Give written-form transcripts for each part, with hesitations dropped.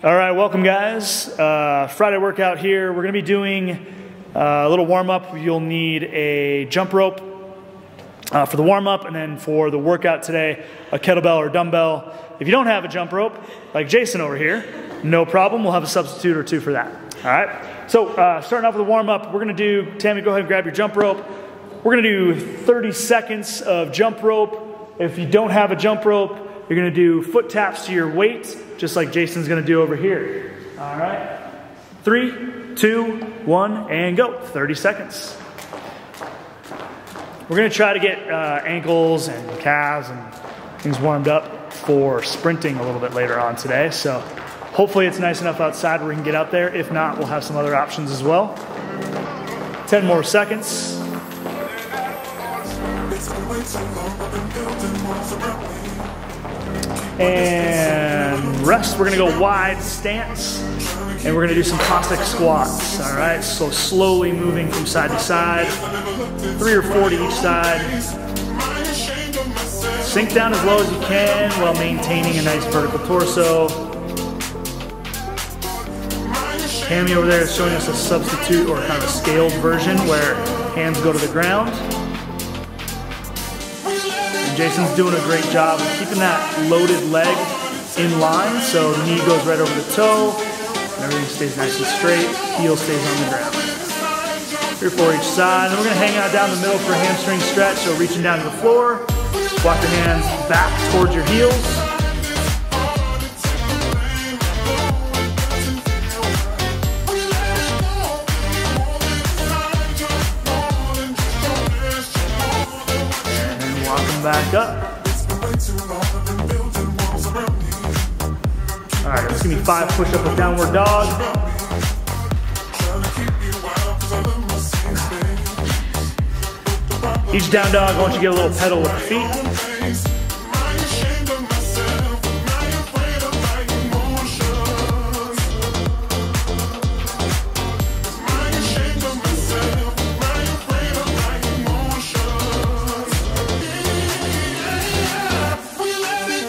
All right, welcome guys. Friday workout here. We're gonna be doing a little warm up. You'll need a jump rope for the warm up, and then for the workout today, a kettlebell or dumbbell. If you don't have a jump rope, like Jason over here, no problem. We'll have a substitute or two for that. All right. So starting off with the warm up, we're gonna do, Tammy, go ahead and grab your jump rope. We're gonna do 30 seconds of jump rope. If you don't have a jump rope, you're gonna do foot taps to your weight, just like Jason's gonna do over here. All right. 3, 2, 1, and go. 30 seconds. We're gonna try to get ankles and calves and things warmed up for sprinting a little bit later on today. So hopefully it's nice enough outside where we can get out there. If not, we'll have some other options as well. 10 more seconds. And rest. We're gonna go wide stance, and we're gonna do some Cossack squats. All right, so slowly moving from side to side, 3 or 4 to each side. Sink down as low as you can while maintaining a nice vertical torso. Tammy over there is showing us a substitute or kind of a scaled version where hands go to the ground. Jason's doing a great job of keeping that loaded leg in line, so the knee goes right over the toe, and everything stays nice and straight, heel stays on the ground. 3 or 4 each side, and we're gonna hang out down the middle for a hamstring stretch, so reaching down to the floor, walk your hands back towards your heels. Back up. All right, let's give me 5 push-up with downward dog. Each down dog, I want you to get a little pedal with the feet.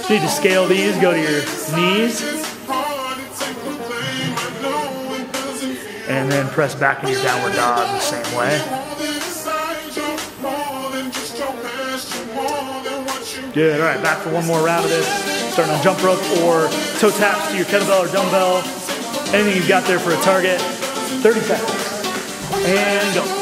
You need to scale these, go to your knees, and then press back in your downward dog the same way. Good, all right, back for one more round of this. Starting on jump rope or toe taps to your kettlebell or dumbbell. Anything you've got there for a target. 30 seconds, and go.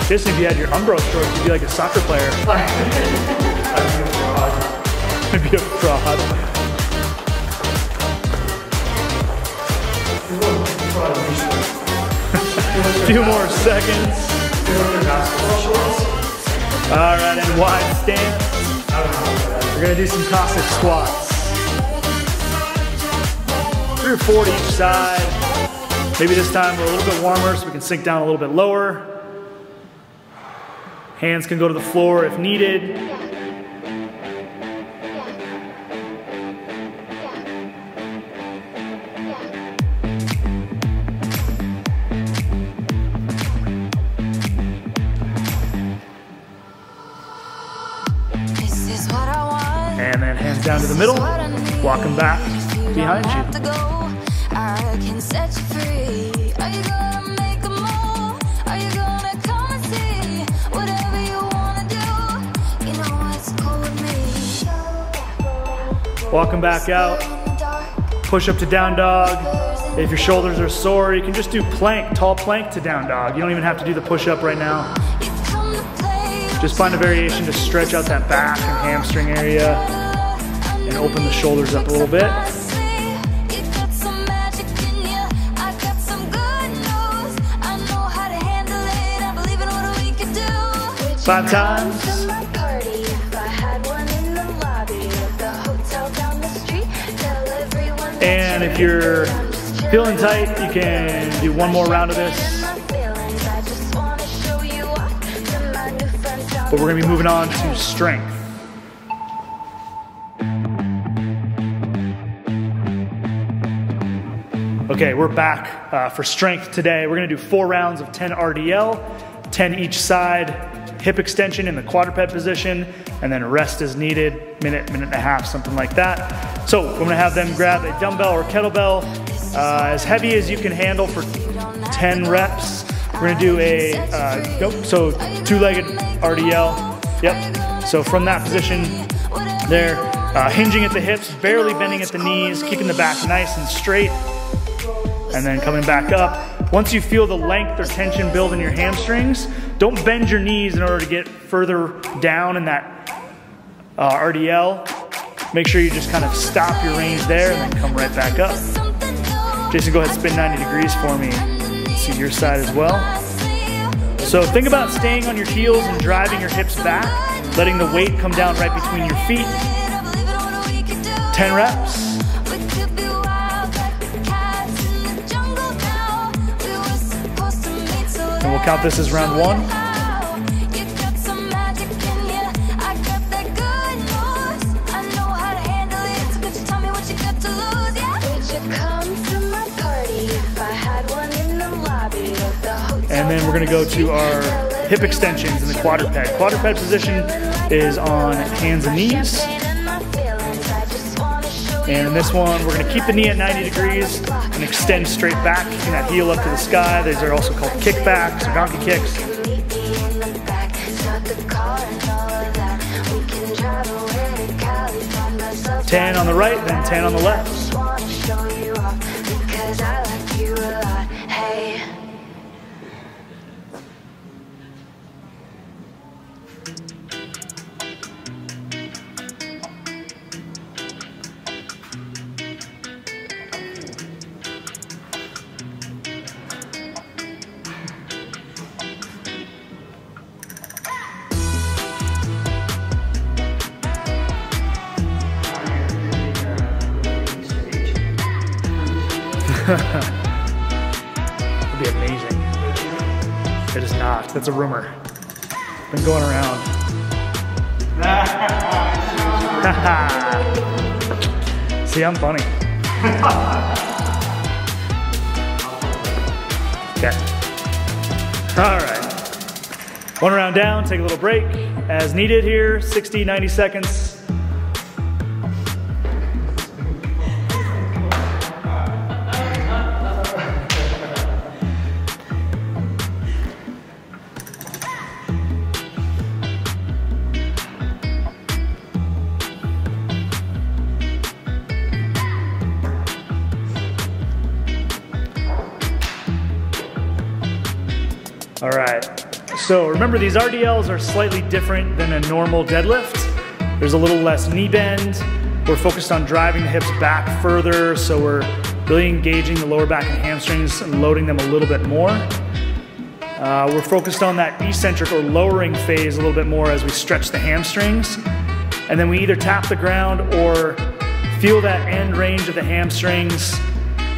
Jason, if you had your Umbro shorts, you'd be like a soccer player. I'd be a fraud. I'd be a fraud. A few more seconds. All right, and wide stance. We're gonna do some Cossack squats. 3 or 4 to each side. Maybe this time we're a little bit warmer so we can sink down a little bit lower. Hands can go to the floor if needed. And then hands down to the middle, walk them back behind you. I can set you free. Are you gonna make a move? Are you gonna come and see? Whatever you wanna do, you know it's cool with me. Walk them back out. Push up to down dog. If your shoulders are sore, you can just do plank, tall plank to down dog. You don't even have to do the push up right now. Just find a variation to stretch out that back and hamstring area and open the shoulders up a little bit. 5 times. And if you're feeling tight, you can do one more round of this. But we're gonna be moving on to strength. Okay, we're back for strength today. We're gonna do 4 rounds of 10 RDL. 10 each side, hip extension in the quadruped position, and then rest as needed, minute and a half, something like that. So I'm gonna have them grab a dumbbell or kettlebell, as heavy as you can handle for 10 reps. We're gonna do a, so two-legged RDL. Yep, so from that position there, hinging at the hips, barely bending at the knees, keeping the back nice and straight, and then coming back up. Once you feel the length or tension build in your hamstrings, don't bend your knees in order to get further down in that RDL. Make sure you just kind of stop your range there and then come right back up. Jason, go ahead, spin 90 degrees for me. See your side as well. So think about staying on your heels and driving your hips back, letting the weight come down right between your feet. 10 reps. And we'll count this as round one. And then we're gonna go to our hip extensions in the quadruped. Quadruped position is on hands and knees. And in this one, we're gonna keep the knee at 90 degrees and extend straight back, kicking that heel up to the sky. These are also called kickbacks or donkey kicks. 10 on the right, then 10 on the left. It'd be amazing. It is not. That's a rumor. Been going around. See, I'm funny. Okay. All right. One round down, take a little break. As needed here, 60, 90 seconds. All right, so remember these RDLs are slightly different than a normal deadlift. There's a little less knee bend. We're focused on driving the hips back further, so we're really engaging the lower back and hamstrings and loading them a little bit more. We're focused on that eccentric or lowering phase a little bit more as we stretch the hamstrings. And then we either tap the ground or feel that end range of the hamstrings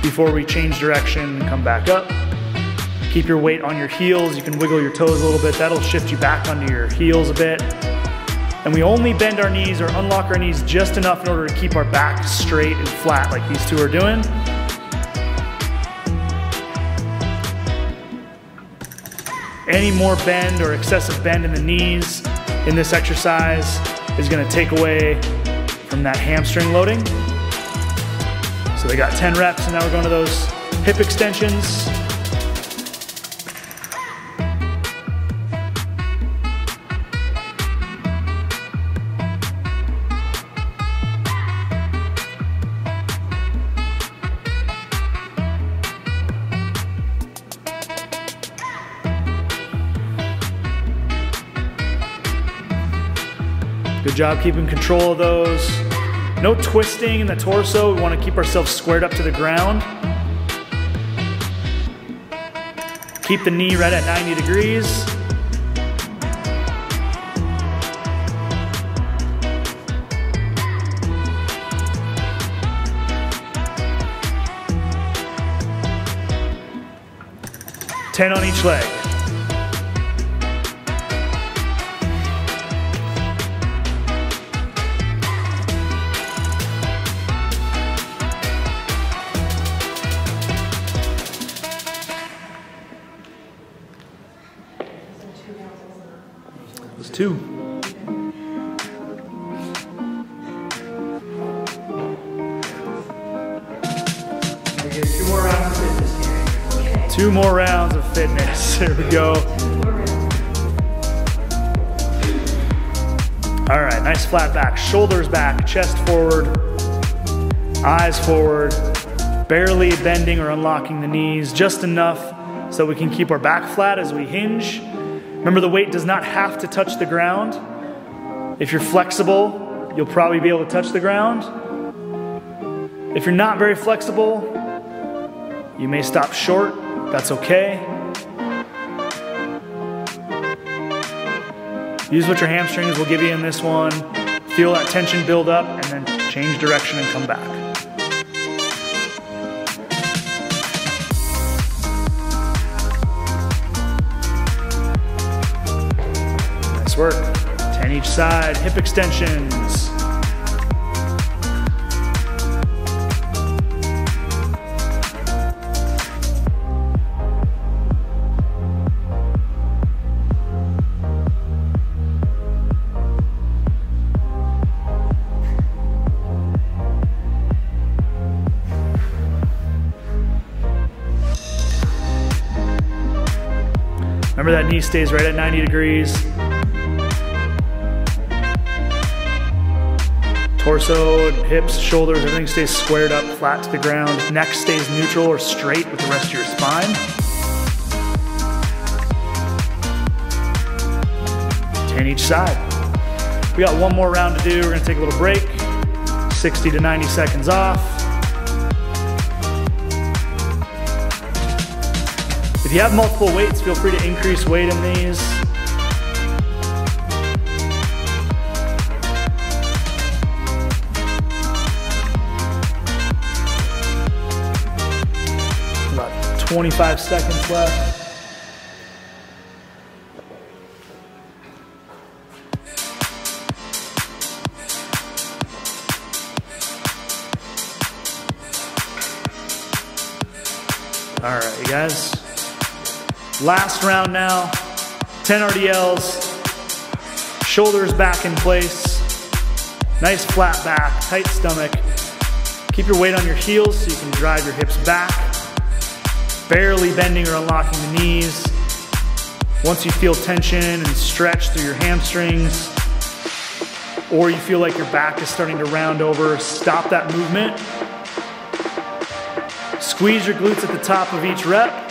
before we change direction and come back up. Keep your weight on your heels. You can wiggle your toes a little bit. That'll shift you back onto your heels a bit. And we only bend our knees or unlock our knees just enough in order to keep our back straight and flat like these two are doing. Any more bend or excessive bend in the knees in this exercise is gonna take away from that hamstring loading. So they got 10 reps, and now we're going to those hip extensions. Good job keeping control of those. No twisting in the torso. We want to keep ourselves squared up to the ground. Keep the knee right at 90 degrees. Ten on each leg. 2. Two more rounds of fitness here. Okay. 2 more rounds of fitness. Here we go. All right, nice flat back. Shoulders back, chest forward, eyes forward, barely bending or unlocking the knees, just enough so we can keep our back flat as we hinge. Remember, the weight does not have to touch the ground. If you're flexible, you'll probably be able to touch the ground. If you're not very flexible, you may stop short. That's okay. Use what your hamstrings will give you in this one. Feel that tension build up and then change direction and come back. Nice work. 10 each side, hip extensions. Remember that knee stays right at 90 degrees. Torso, hips, shoulders, everything stays squared up, flat to the ground. Neck stays neutral or straight with the rest of your spine. 10 each side. We got 1 more round to do. We're gonna take a little break. 60 to 90 seconds off. If you have multiple weights, feel free to increase weight in these. About 25 seconds left. All right, you guys. Last round now, 10 RDLs, shoulders back in place, nice flat back, tight stomach. Keep your weight on your heels so you can drive your hips back, barely bending or unlocking the knees. Once you feel tension and stretch through your hamstrings, or you feel like your back is starting to round over, stop that movement. Squeeze your glutes at the top of each rep.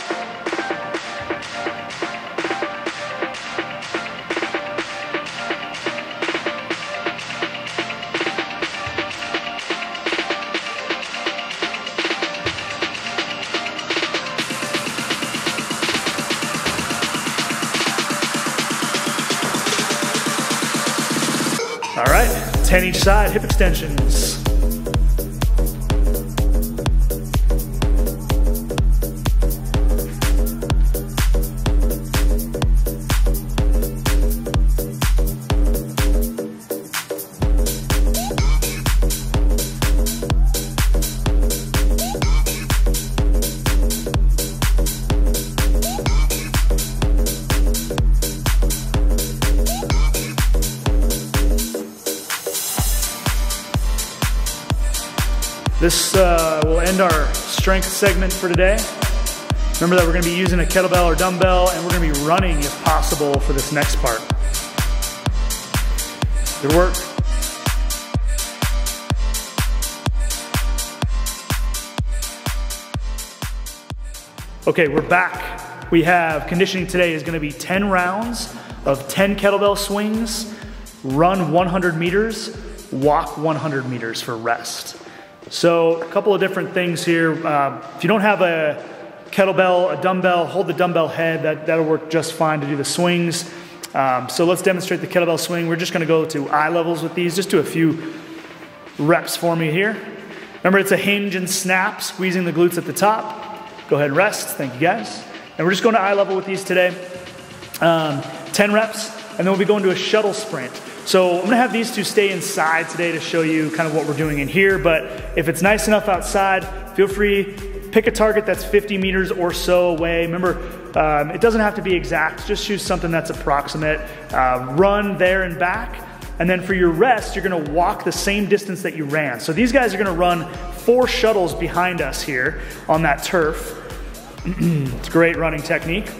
All right, 10 each side, hip extensions. This will end our strength segment for today. Remember that we're going to be using a kettlebell or dumbbell, and we're going to be running if possible for this next part. Good work. Okay, we're back. We have conditioning today is going to be 10 rounds of 10 kettlebell swings, run 100 meters, walk 100 meters for rest. So a couple of different things here. If you don't have a kettlebell, a dumbbell, hold the dumbbell head. That'll work just fine to do the swings. So let's demonstrate the kettlebell swing. We're just gonna go to eye levels with these. Just do a few reps for me here. Remember, it's a hinge and snap, squeezing the glutes at the top. Go ahead and rest. Thank you, guys. And we're just going to eye level with these today. 10 reps, and then we'll be going to a shuttle sprint. So I'm gonna have these two stay inside today to show you kind of what we're doing in here, but if it's nice enough outside, feel free, pick a target that's 50 meters or so away. Remember, It doesn't have to be exact, just choose something that's approximate. Run there and back. And then for your rest, you're gonna walk the same distance that you ran. So these guys are gonna run 4 shuttles behind us here on that turf. It's a great running technique.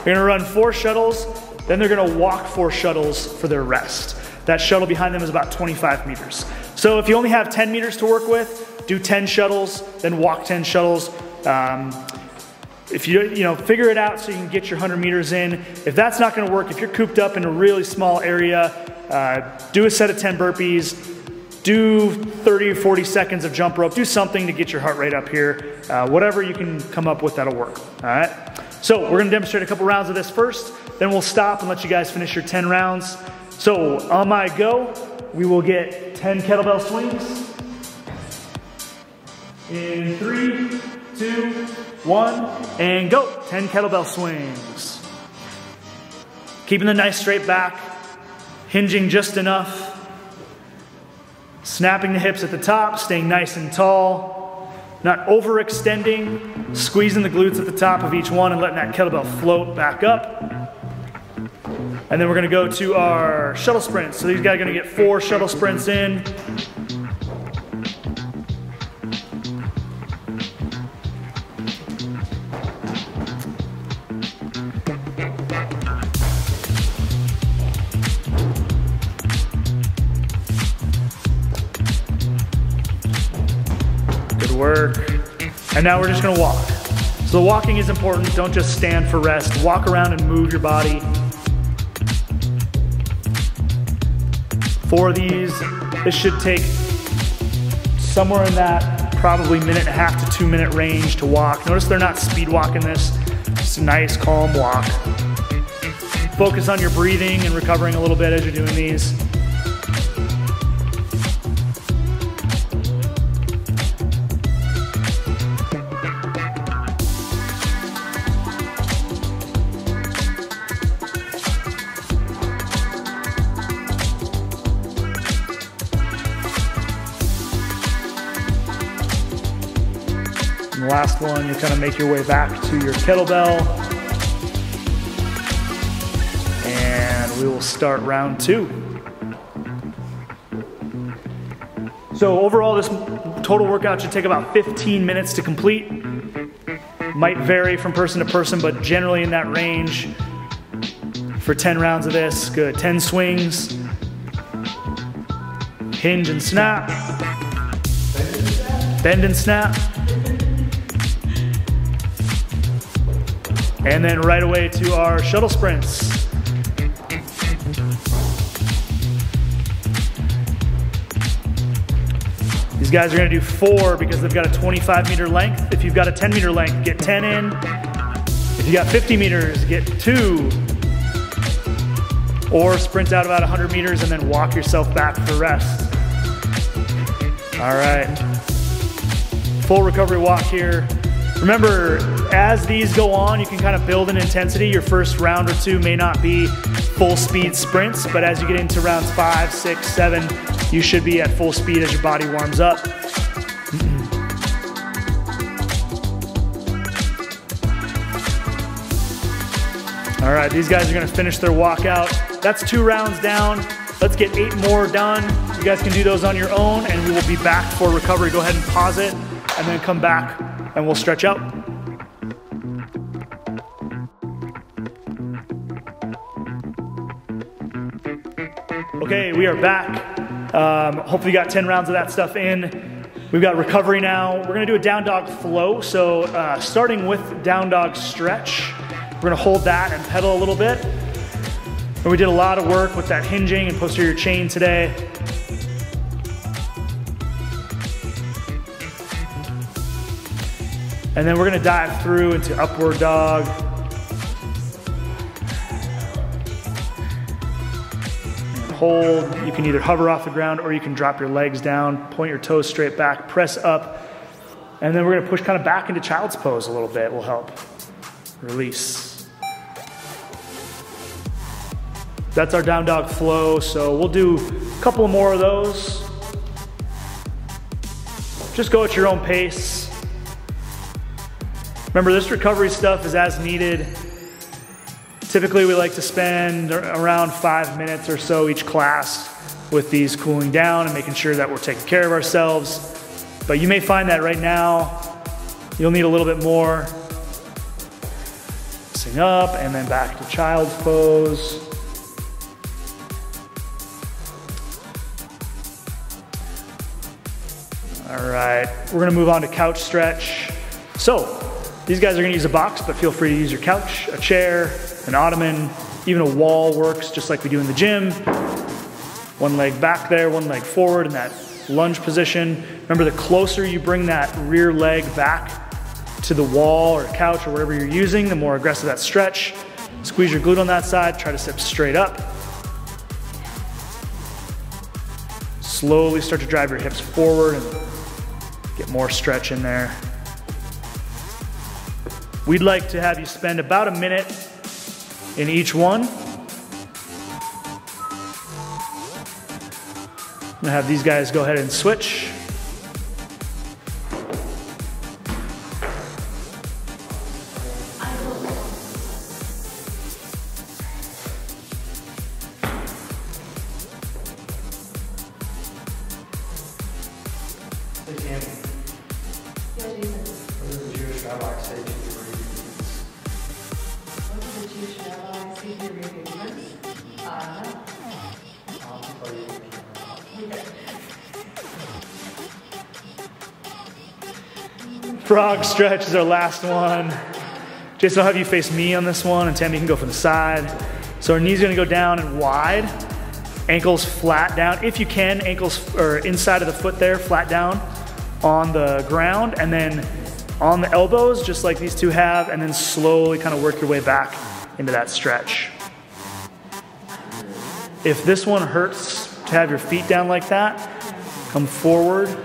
They're gonna run 4 shuttles, then they're gonna walk 4 shuttles for their rest. That shuttle behind them is about 25 meters. So if you only have 10 meters to work with, do 10 shuttles, then walk 10 shuttles. If you figure it out so you can get your 100 meters in. If that's not gonna work, if you're cooped up in a really small area, do a set of 10 burpees, do 30 or 40 seconds of jump rope, do something to get your heart rate up here. Whatever you can come up with, that'll work, all right? So we're gonna demonstrate a couple rounds of this first, then we'll stop and let you guys finish your 10 rounds. So on my go, we will get 10 kettlebell swings. In 3, 2, 1, and go. 10 kettlebell swings. Keeping the nice straight back, hinging just enough. Snapping the hips at the top, staying nice and tall. Not overextending, squeezing the glutes at the top of each one and letting that kettlebell float back up. And then we're gonna go to our shuttle sprints. So these guys are gonna get 4 shuttle sprints in. Good work. And now we're just gonna walk. So the walking is important. Don't just stand for rest. Walk around and move your body. 4 of these, this should take somewhere in that probably 1.5 to 2 minute range to walk. Notice they're not speed walking this, just a nice calm walk. Focus on your breathing and recovering a little bit as you're doing these. And the last one, you kind of make your way back to your kettlebell. And we will start round 2. So overall, this total workout should take about 15 minutes to complete. Might vary from person to person, but generally in that range for 10 rounds of this. Good, 10 swings. Hinge and snap. Bend and snap. And then right away to our shuttle sprints. These guys are gonna do 4 because they've got a 25 meter length. If you've got a 10 meter length, get 10 in. If you got 50 meters, get 2. Or sprint out about 100 meters and then walk yourself back for rest. All right, full recovery walk here. Remember, as these go on, you can kind of build an intensity. Your first round or 2 may not be full speed sprints, but as you get into rounds 5, 6, 7, you should be at full speed as your body warms up. All right, these guys are gonna finish their walkout. That's 2 rounds down. Let's get 8 more done. You guys can do those on your own and we will be back for recovery. Go ahead and pause it and then come back and we'll stretch out. Okay, we are back. Hopefully you got 10 rounds of that stuff in. We've got recovery now. We're gonna do a down dog flow. So starting with down dog stretch, we're gonna hold that and pedal a little bit. And we did a lot of work with that hinging and posterior chain today. And then we're gonna dive through into upward dog. And hold. You can either hover off the ground or you can drop your legs down, point your toes straight back, press up. And then we're gonna push kind of back into child's pose a little bit, will help. Release. That's our down dog flow, so we'll do a couple more of those. Just go at your own pace. Remember, this recovery stuff is as needed. Typically we like to spend around 5 minutes or so each class with these cooling down and making sure that we're taking care of ourselves. But you may find that right now you'll need a little bit more. Sing up and then back to child's pose. All right, we're gonna move on to couch stretch. So, these guys are gonna use a box, but feel free to use your couch, a chair, an ottoman, even a wall works, just like we do in the gym. One leg back there, one leg forward in that lunge position. Remember, the closer you bring that rear leg back to the wall or couch or whatever you're using, the more aggressive that stretch. Squeeze your glute on that side, try to sit straight up. Slowly start to drive your hips forward and get more stretch in there. We'd like to have you spend about a minute in each one. I'm gonna have these guys go ahead and switch. Frog stretch is our last one. Jason, I'll have you face me on this one, and Tammy can go from the side. So our knees are gonna go down and wide, ankles flat down. If you can, ankles or inside of the foot there, flat down on the ground, and then on the elbows, just like these two have, and then slowly kind of work your way back into that stretch. If this one hurts to have your feet down like that, come forward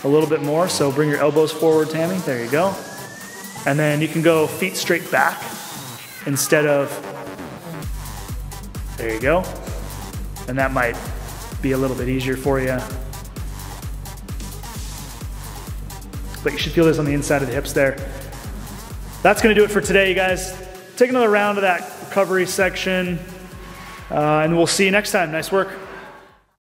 a little bit more. So bring your elbows forward, Tammy. There you go. And then you can go feet straight back instead of, there you go. And that might be a little bit easier for you. But you should feel this on the inside of the hips there. That's gonna do it for today, you guys. Take another round of that recovery section, and we'll see you next time. Nice work.